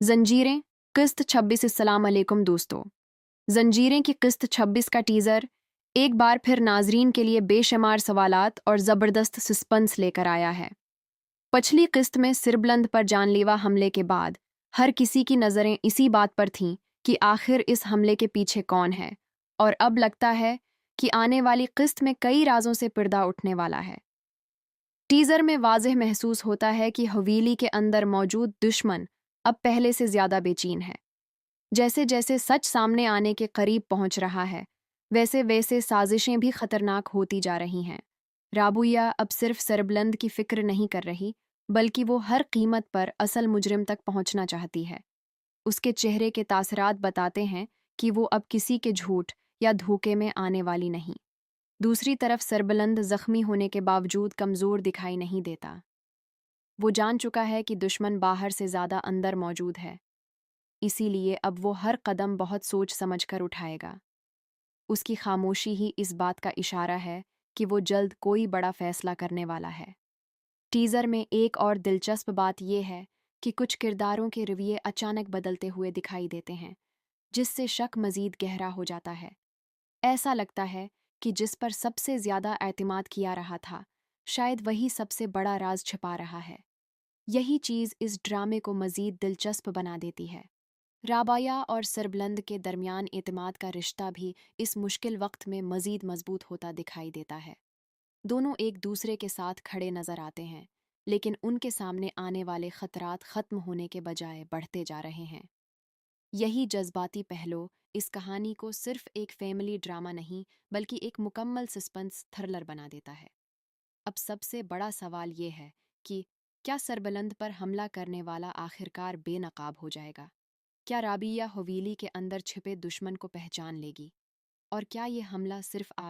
जंजीरें किस्त 26। अस्सलाम अलैकुम दोस्तों। जंजीरें की किस्त 26 का टीज़र एक बार फिर नाजरीन के लिए बेशुमार सवालात और ज़बरदस्त सस्पेंस लेकर आया है। पिछली किस्त में सिरबुलंद पर जानलेवा हमले के बाद हर किसी की नज़रें इसी बात पर थीं कि आखिर इस हमले के पीछे कौन है, और अब लगता है कि आने वाली किस्त में कई राजों से पर्दा उठने वाला है। टीज़र में वाज़ेह महसूस होता है कि हवेली के अंदर मौजूद दुश्मन अब पहले से ज़्यादा बेचैन है। जैसे जैसे सच सामने आने के करीब पहुंच रहा है, वैसे वैसे साजिशें भी खतरनाक होती जा रही हैं। राबुया अब सिर्फ सरबलंद की फिक्र नहीं कर रही, बल्कि वो हर कीमत पर असल मुजरिम तक पहुंचना चाहती है। उसके चेहरे के तासरात बताते हैं कि वो अब किसी के झूठ या धोखे में आने वाली नहीं। दूसरी तरफ सरबलंद जख्मी होने के बावजूद कमज़ोर दिखाई नहीं देता। वो जान चुका है कि दुश्मन बाहर से ज़्यादा अंदर मौजूद है, इसीलिए अब वो हर कदम बहुत सोच समझ कर उठाएगा। उसकी खामोशी ही इस बात का इशारा है कि वो जल्द कोई बड़ा फैसला करने वाला है। टीज़र में एक और दिलचस्प बात यह है कि कुछ किरदारों के रवैये अचानक बदलते हुए दिखाई देते हैं, जिससे शक मज़ीद गहरा हो जाता है। ऐसा लगता है कि जिस पर सबसे ज़्यादा एतमाद किया रहा था, शायद वही सबसे बड़ा राज छिपा रहा है। यही चीज़ इस ड्रामे को मज़ीद दिलचस्प बना देती है। राबाया और सरबलंद के दरमियान एतमाद का रिश्ता भी इस मुश्किल वक्त में मज़ीद मजबूत होता दिखाई देता है। दोनों एक दूसरे के साथ खड़े नज़र आते हैं, लेकिन उनके सामने आने वाले खतरात ख़त्म होने के बजाय बढ़ते जा रहे हैं। यही जज्बाती पहलू इस कहानी को सिर्फ एक फैमिली ड्रामा नहीं, बल्कि एक मुकम्मल सस्पेंस थ्रिलर बना देता है। अब सबसे बड़ा सवाल ये है कि क्या सरबलंद पर हमला करने वाला आखिरकार बेनकाब हो जाएगा? क्या राबिया हवेली के अंदर छिपे दुश्मन को पहचान लेगी? और क्या ये हमला सिर्फ आग